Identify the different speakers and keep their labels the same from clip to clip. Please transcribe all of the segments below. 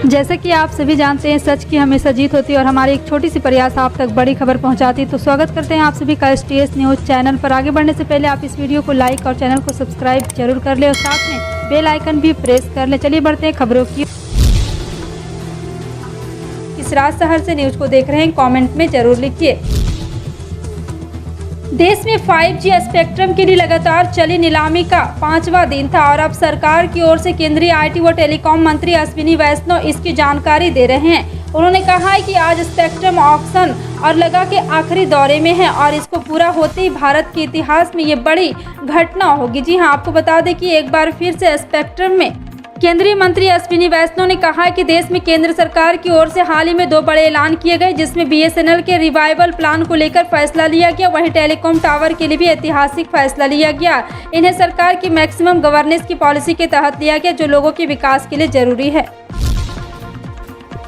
Speaker 1: जैसे कि आप सभी जानते हैं, सच की हमेशा जीत होती है और हमारी एक छोटी सी प्रयास आप तक बड़ी खबर पहुंचाती है। तो स्वागत करते हैं आप सभी का STS न्यूज़ चैनल पर। आगे बढ़ने से पहले आप इस वीडियो को लाइक और चैनल को सब्सक्राइब जरूर कर ले और साथ में बेल आइकन भी प्रेस कर ले। चलिए बढ़ते हैं खबरों की। किस राज्य शहर से न्यूज को देख रहे हैं, कमेंट में जरूर लिखिए। देश में 5G स्पेक्ट्रम के लिए लगातार चली नीलामी का 5वां दिन था और अब सरकार की ओर से केंद्रीय IT व टेलीकॉम मंत्री अश्विनी वैष्णव इसकी जानकारी दे रहे हैं। उन्होंने कहा है कि आज स्पेक्ट्रम ऑक्शन और लगा के आखिरी दौरे में है और इसको पूरा होते ही भारत के इतिहास में ये बड़ी घटना होगी। जी हां, आपको बता दें कि एक बार फिर से स्पेक्ट्रम में केंद्रीय मंत्री अश्विनी वैष्णव ने कहा है कि देश में केंद्र सरकार की ओर से हाल ही में 2 बड़े ऐलान किए गए, जिसमें BSNL के रिवाइवल प्लान को लेकर फैसला लिया गया। वहीं टेलीकॉम टावर के लिए भी ऐतिहासिक फैसला लिया गया। इन्हें सरकार की मैक्सिमम गवर्नेंस की पॉलिसी के तहत लिया गया, जो लोगों के विकास के लिए जरूरी है।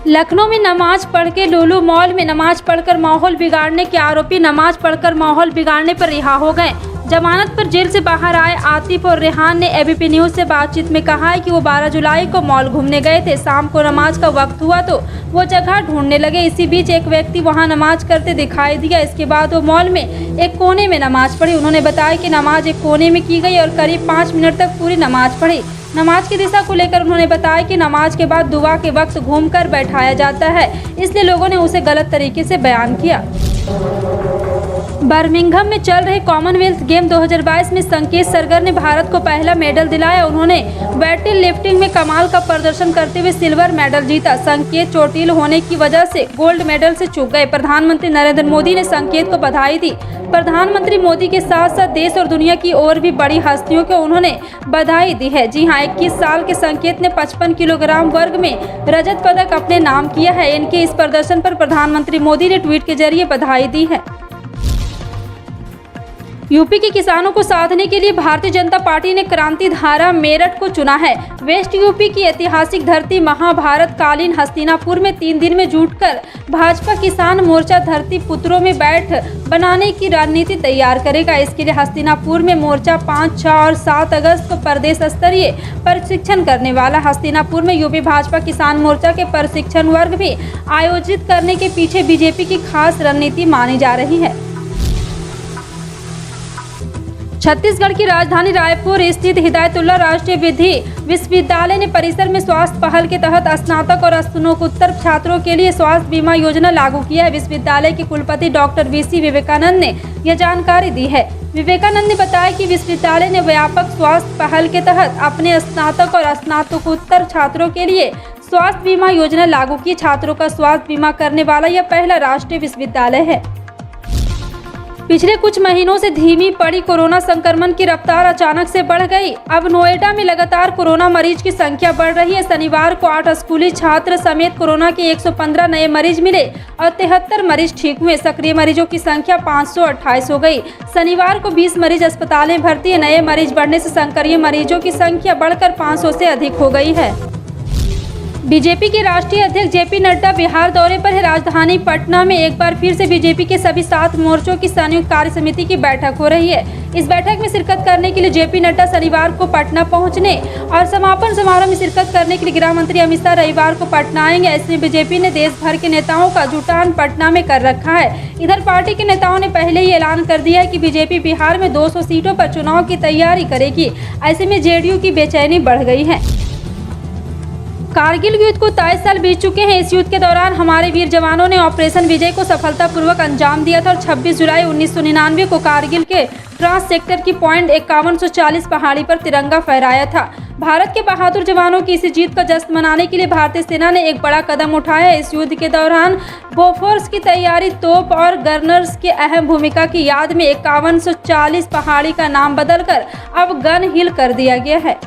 Speaker 1: लखनऊ में नमाज पढ़ के लुलु मॉल में नमाज पढ़कर माहौल बिगाड़ने के आरोपी नमाज पढ़कर माहौल बिगाड़ने पर रिहा हो गए। जमानत पर जेल से बाहर आए आतिफ और रेहान ने ABP न्यूज से बातचीत में कहा है कि वो 12 जुलाई को मॉल घूमने गए थे। शाम को नमाज का वक्त हुआ तो वो जगह ढूंढने लगे। इसी बीच एक व्यक्ति वहां नमाज करते दिखाई दिया। इसके बाद वो मॉल में एक कोने में नमाज पढ़ी। उन्होंने बताया कि नमाज एक कोने में की गई और करीब 5 मिनट तक पूरी नमाज पढ़ी। नमाज की दिशा को लेकर उन्होंने बताया कि नमाज के बाद दुआ के वक्त घूमकर बैठाया जाता है, इसलिए लोगों ने उसे गलत तरीके से बयान किया। बर्मिंघम में चल रहे कॉमनवेल्थ गेम 2022 में संकेत सरगर ने भारत को पहला मेडल दिलाया। उन्होंने वेट लिफ्टिंग में कमाल का प्रदर्शन करते हुए सिल्वर मेडल जीता। संकेत चोटिल होने की वजह से गोल्ड मेडल से चूक गए। प्रधानमंत्री नरेंद्र मोदी ने संकेत को बधाई दी। प्रधानमंत्री मोदी के साथ साथ देश और दुनिया की और भी बड़ी हस्तियों को उन्होंने बधाई दी है। जी हां, 21 साल के संकेत ने 55 किलोग्राम वर्ग में रजत पदक अपने नाम किया है। इनके इस प्रदर्शन पर प्रधानमंत्री मोदी ने ट्वीट के जरिए बधाई दी है। यूपी के किसानों को साधने के लिए भारतीय जनता पार्टी ने क्रांति धारा मेरठ को चुना है। वेस्ट यूपी की ऐतिहासिक धरती महाभारत कालीन हस्तिनापुर में 3 दिन में जुटकर भाजपा किसान मोर्चा धरती पुत्रों में बैठ बनाने की रणनीति तैयार करेगा। इसके लिए हस्तिनापुर में मोर्चा 5, 6 और 7 अगस्त को प्रदेश स्तरीय प्रशिक्षण करने वाला। हस्तिनापुर में यूपी भाजपा किसान मोर्चा के प्रशिक्षण वर्ग भी आयोजित करने के पीछे बीजेपी की खास रणनीति मानी जा रही है। छत्तीसगढ़ की राजधानी रायपुर स्थित हिदायतुल्ला राष्ट्रीय विधि विश्वविद्यालय ने परिसर में स्वास्थ्य पहल के तहत स्नातक और स्नातकोत्तर छात्रों के लिए स्वास्थ्य बीमा योजना लागू किया है। विश्वविद्यालय के कुलपति डॉक्टर VC विवेकानंद ने यह जानकारी दी है। विवेकानंद ने बताया कि विश्वविद्यालय ने व्यापक स्वास्थ्य पहल के तहत अपने स्नातक और स्नातकोत्तर छात्रों के लिए स्वास्थ्य बीमा योजना लागू की। छात्रों का स्वास्थ्य बीमा करने वाला यह पहला राष्ट्रीय विश्वविद्यालय है। पिछले कुछ महीनों से धीमी पड़ी कोरोना संक्रमण की रफ्तार अचानक से बढ़ गई। अब नोएडा में लगातार कोरोना मरीज की संख्या बढ़ रही है। शनिवार को 8 स्कूली छात्र समेत कोरोना के 115 नए मरीज मिले और 73 मरीज ठीक हुए। सक्रिय मरीजों की संख्या 528 हो गई। शनिवार को 20 मरीज अस्पताल में भर्ती है। नए मरीज बढ़ने से सक्रिय मरीजों की संख्या बढ़कर 500 से अधिक हो गई है। बीजेपी के राष्ट्रीय अध्यक्ष JP नड्डा बिहार दौरे पर है। राजधानी पटना में एक बार फिर से बीजेपी के सभी 7 मोर्चों की संयुक्त कार्य समिति की बैठक हो रही है। इस बैठक में शिरकत करने के लिए JP नड्डा शनिवार को पटना पहुंचने और समापन समारोह में शिरकत करने के लिए गृह मंत्री अमित शाह रविवार को पटना आएंगे। ऐसे में बीजेपी ने देश भर के नेताओं का जुटान पटना में कर रखा है। इधर पार्टी के नेताओं ने पहले ही ऐलान कर दिया है कि बीजेपी बिहार में 200 सीटों पर चुनाव की तैयारी करेगी। ऐसे में JDU की बेचैनी बढ़ गई है। कारगिल युद्ध को 23 साल बीत चुके हैं। इस युद्ध के दौरान हमारे वीर जवानों ने ऑपरेशन विजय को सफलतापूर्वक अंजाम दिया था और 26 जुलाई 1999 को कारगिल के ट्रांस सेक्टर की पॉइंट 5140 पहाड़ी पर तिरंगा फहराया था। भारत के बहादुर जवानों की इस जीत का जश्न मनाने के लिए भारतीय सेना ने एक बड़ा कदम उठाया है। इस युद्ध के दौरान बोफोर्स की तैयारी, तोप और गनर्स की अहम भूमिका की याद में 5140 पहाड़ी का नाम बदलकर अब गन हिल कर दिया गया है।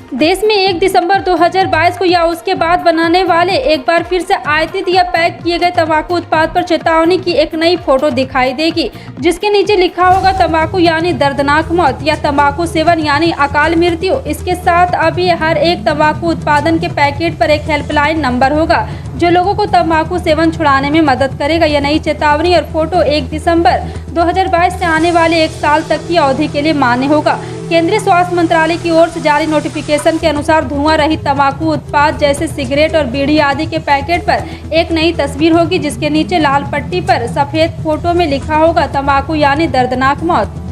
Speaker 1: देश में 1 दिसंबर 2022 को या उसके बाद बनाने वाले एक बार फिर से आयातित या पैक किए गए तंबाकू उत्पाद पर चेतावनी की एक नई फोटो दिखाई देगी, जिसके नीचे लिखा होगा तंबाकू यानी दर्दनाक मौत या तंबाकू सेवन यानी अकाल मृत्यु। इसके साथ अभी हर एक तंबाकू उत्पादन के पैकेट पर एक हेल्पलाइन नंबर होगा जो लोगों को तंबाकू सेवन छुड़ाने में मदद करेगा। यह नई चेतावनी और फोटो 1 दिसंबर 2022 से आने वाले 1 साल तक की अवधि के लिए मान्य होगा। केंद्रीय स्वास्थ्य मंत्रालय की ओर से जारी नोटिफिकेशन के अनुसार धुआं रहित तंबाकू उत्पाद जैसे सिगरेट और बीड़ी आदि के पैकेट पर एक नई तस्वीर होगी, जिसके नीचे लाल पट्टी पर सफेद फोटो में लिखा होगा तंबाकू यानी दर्दनाक मौत।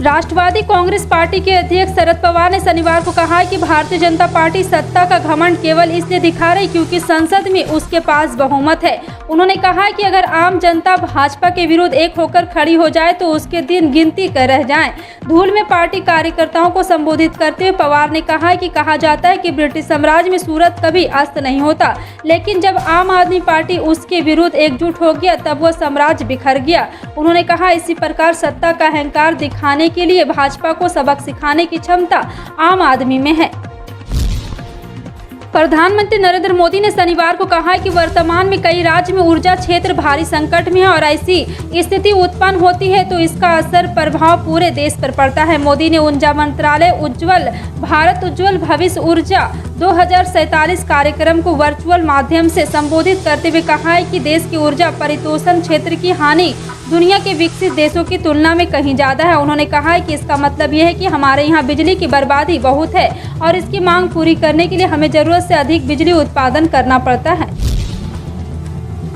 Speaker 1: राष्ट्रवादी कांग्रेस पार्टी के अध्यक्ष शरद पवार ने शनिवार को कहा कि भारतीय जनता पार्टी सत्ता का घमंड केवल इसलिए दिखा रही क्योंकि संसद में उसके पास बहुमत है। उन्होंने कहा कि अगर आम जनता भाजपा के विरुद्ध एक होकर खड़ी हो जाए तो उसके दिन गिनती कर रह जाएं। धूल में पार्टी कार्यकर्ताओं को संबोधित करते हुए पवार ने कहा कि कहा जाता है कि ब्रिटिश साम्राज्य में सूरत कभी अस्त नहीं होता, लेकिन जब आम आदमी पार्टी उसके विरुद्ध एकजुट हो गया तब वह साम्राज्य बिखर गया। उन्होंने कहा इसी प्रकार सत्ता का अहंकार दिखाने के लिए भाजपा को सबक सिखाने की क्षमता आम आदमी में है। प्रधानमंत्री नरेंद्र मोदी ने शनिवार को कहा कि वर्तमान में कई राज्य में ऊर्जा क्षेत्र भारी संकट में है और ऐसी स्थिति उत्पन्न होती है तो इसका असर प्रभाव पूरे देश पर पड़ता है। मोदी ने ऊर्जा मंत्रालय उज्ज्वल भारत उज्ज्वल भविष्य ऊर्जा 2047 कार्यक्रम को वर्चुअल माध्यम से संबोधित करते हुए कहा है कि देश की ऊर्जा परितोषण क्षेत्र की हानि दुनिया के विकसित देशों की तुलना में कहीं ज्यादा है। उन्होंने कहा है कि इसका मतलब यह है कि हमारे यहाँ बिजली की बर्बादी बहुत है और इसकी मांग पूरी करने के लिए हमें जरूरत से अधिक बिजली उत्पादन करना पड़ता है।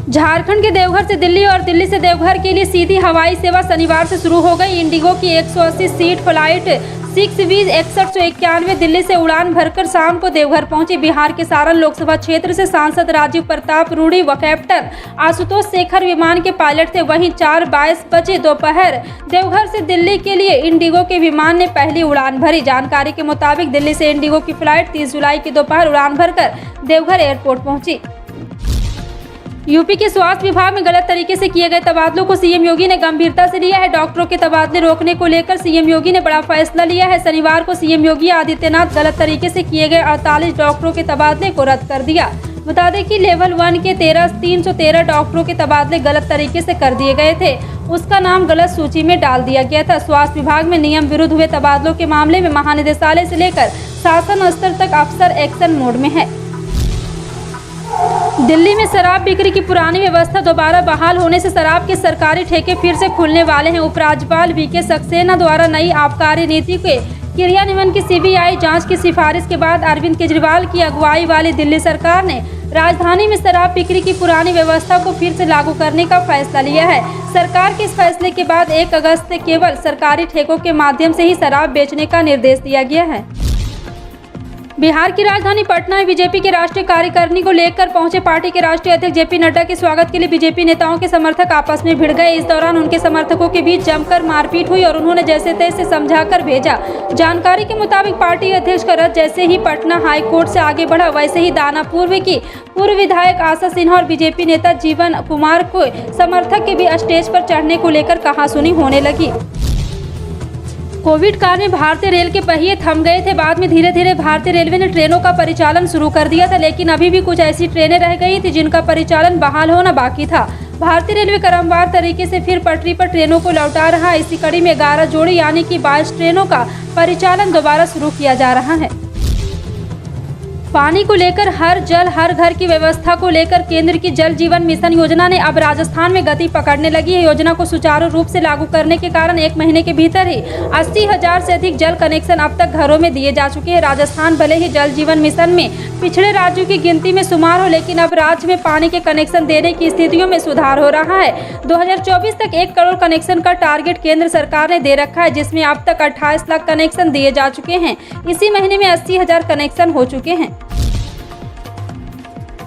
Speaker 1: झारखंड के देवघर से दिल्ली और दिल्ली से देवघर के लिए सीधी हवाई सेवा शनिवार से शुरू हो गई। इंडिगो की 180 सीट फ्लाइट 6V6191 दिल्ली से उड़ान भरकर शाम को देवघर पहुंची। बिहार के सारण लोकसभा क्षेत्र से सांसद राजीव प्रताप रूडी व कैप्टन आशुतोष शेखर विमान के पायलट थे। वहीं 4:22 बजे दोपहर देवघर से दिल्ली के लिए इंडिगो के विमान ने पहली उड़ान भरी। जानकारी के मुताबिक दिल्ली से इंडिगो की फ्लाइट 30 जुलाई की दोपहर उड़ान भरकर देवघर एयरपोर्ट पहुंची। यूपी के स्वास्थ्य विभाग में गलत तरीके से किए गए तबादलों को सीएम योगी ने गंभीरता से लिया है। डॉक्टरों के तबादले रोकने को लेकर सीएम योगी ने बड़ा फैसला लिया है। शनिवार को सीएम योगी आदित्यनाथ गलत तरीके से किए गए 48 डॉक्टरों के तबादले को रद्द कर दिया। बता दें कि लेवल 1 के 313 डॉक्टरों के तबादले गलत तरीके से कर दिए गए थे। उसका नाम गलत सूची में डाल दिया गया था। स्वास्थ्य विभाग में नियम विरुद्ध हुए तबादलों के मामले में महानिदेशालय से लेकर शासन स्तर तक अफसर एक्शन मोड में है। दिल्ली में शराब बिक्री की पुरानी व्यवस्था दोबारा बहाल होने से शराब के सरकारी ठेके फिर से खुलने वाले हैं। उपराज्यपाल वीके सक्सेना द्वारा नई आबकारी नीति के क्रियान्वयन की सीबीआई जांच की सिफारिश के बाद अरविंद केजरीवाल की अगुवाई वाली दिल्ली सरकार ने राजधानी में शराब बिक्री की पुरानी व्यवस्था को फिर से लागू करने का फैसला लिया है। सरकार के इस फैसले के बाद 1 अगस्त से केवल सरकारी ठेकों के माध्यम से ही शराब बेचने का निर्देश दिया गया है। बिहार की राजधानी पटना में बीजेपी के राष्ट्रीय कार्यकारिणी को लेकर पहुंचे पार्टी के राष्ट्रीय अध्यक्ष जेपी नड्डा के स्वागत के लिए बीजेपी नेताओं के समर्थक आपस में भिड़ गए। इस दौरान उनके समर्थकों के बीच जमकर मारपीट हुई और उन्होंने जैसे तैसे समझाकर भेजा। जानकारी के मुताबिक पार्टी अध्यक्ष का रथ जैसे ही पटना हाईकोर्ट से आगे बढ़ा, वैसे ही दानापुर की पूर्व विधायक आशा सिन्हा और बीजेपी नेता जीवन कुमार को समर्थक के भी स्टेज पर चढ़ने को लेकर कहासुनी होने लगी। कोविड काल में भारतीय रेल के पहिए थम गए थे। बाद में धीरे धीरे भारतीय रेलवे ने ट्रेनों का परिचालन शुरू कर दिया था, लेकिन अभी भी कुछ ऐसी ट्रेनें रह गई थी जिनका परिचालन बहाल होना बाकी था। भारतीय रेलवे क्रमवार तरीके से फिर पटरी पर ट्रेनों को लौटा रहा है। इसी कड़ी में 11 जोड़ी यानी कि 22 ट्रेनों का परिचालन दोबारा शुरू किया जा रहा है। पानी को लेकर हर जल हर घर की व्यवस्था को लेकर केंद्र की जल जीवन मिशन योजना ने अब राजस्थान में गति पकड़ने लगी है। योजना को सुचारू रूप से लागू करने के कारण 1 महीने के भीतर ही 80,000 से अधिक जल कनेक्शन अब तक घरों में दिए जा चुके हैं। राजस्थान भले ही जल जीवन मिशन में पिछड़े राज्यों की गिनती में शुमार हो, लेकिन अब राज्य में पानी के कनेक्शन देने की स्थितियों में सुधार हो रहा है। 2024 तक 1 करोड़ कनेक्शन का टारगेट केंद्र सरकार ने दे रखा है, जिसमें अब तक 28 लाख कनेक्शन दिए जा चुके हैं। इसी महीने में 80,000 कनेक्शन हो चुके हैं।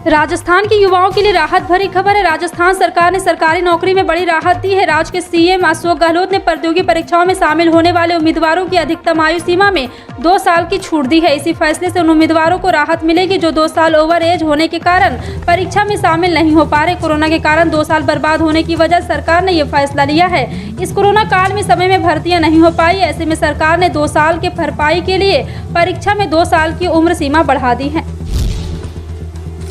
Speaker 1: राजस्थान के युवाओं के लिए राहत भरी खबर है। राजस्थान सरकार ने सरकारी नौकरी में बड़ी राहत दी है। राज्य के सीएम अशोक गहलोत ने प्रतियोगी परीक्षाओं में शामिल होने वाले उम्मीदवारों की अधिकतम आयु सीमा में 2 साल की छूट दी है। इसी फैसले से उन उम्मीदवारों को राहत मिलेगी जो 2 साल ओवर एज होने के कारण परीक्षा में शामिल नहीं हो पा रहे। कोरोना के कारण 2 साल बर्बाद होने की वजह सरकार ने ये फैसला लिया है। इस कोरोना काल में समय में भर्तियां नहीं हो पाई, ऐसे में सरकार ने 2 साल के भरपाई के लिए परीक्षा में 2 साल की उम्र सीमा बढ़ा दी है।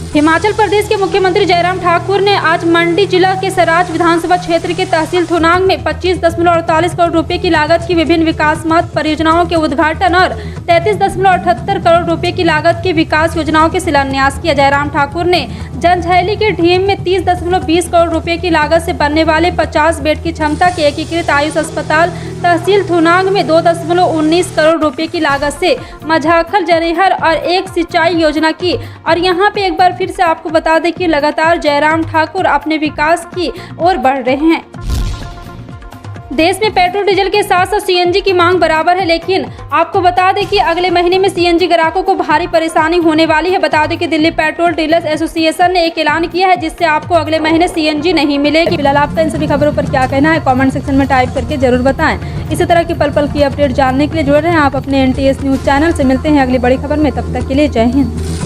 Speaker 1: हिमाचल प्रदेश के मुख्यमंत्री जयराम ठाकुर ने आज मंडी जिला के सराज विधानसभा क्षेत्र के तहसील थुनांग में 25.48 करोड़ रुपए की लागत की विभिन्न विकासात्मक परियोजनाओं के उद्घाटन और 33.78 करोड़ रुपए की लागत की विकास योजनाओं के शिलान्यास किया। जयराम ठाकुर ने जंजैहली के ढीम में 30.20 करोड़ रुपए की लागत से बनने वाले 50 बेड की क्षमता के एकीकृत आयुष अस्पताल तहसील थुनाग में 2.19 करोड़ रुपए की लागत से मझाखल जनेहर और एक सिंचाई योजना की। और यहाँ पे एक बार फिर से आपको बता दें कि लगातार जयराम ठाकुर अपने विकास की ओर बढ़ रहे हैं। देश में पेट्रोल डीजल के साथ साथ सीएनजी की मांग बराबर है, लेकिन आपको बता दें कि अगले महीने में सीएनजी ग्राहकों को भारी परेशानी होने वाली है। बता दें कि दिल्ली पेट्रोल डीलर्स एसोसिएशन ने एक ऐलान किया है जिससे आपको अगले महीने सीएनजी नहीं मिलेगी। फिलहाल आपका इन सभी खबरों पर क्या कहना है कमेंट सेक्शन में टाइप करके जरूर बताएं। इसी तरह की पल पल की अपडेट जानने के लिए जुड़ रहे हैं आप अपने NTS न्यूज चैनल से। मिलते हैं अगली बड़ी खबर में, तब तक के लिए जय हिंद।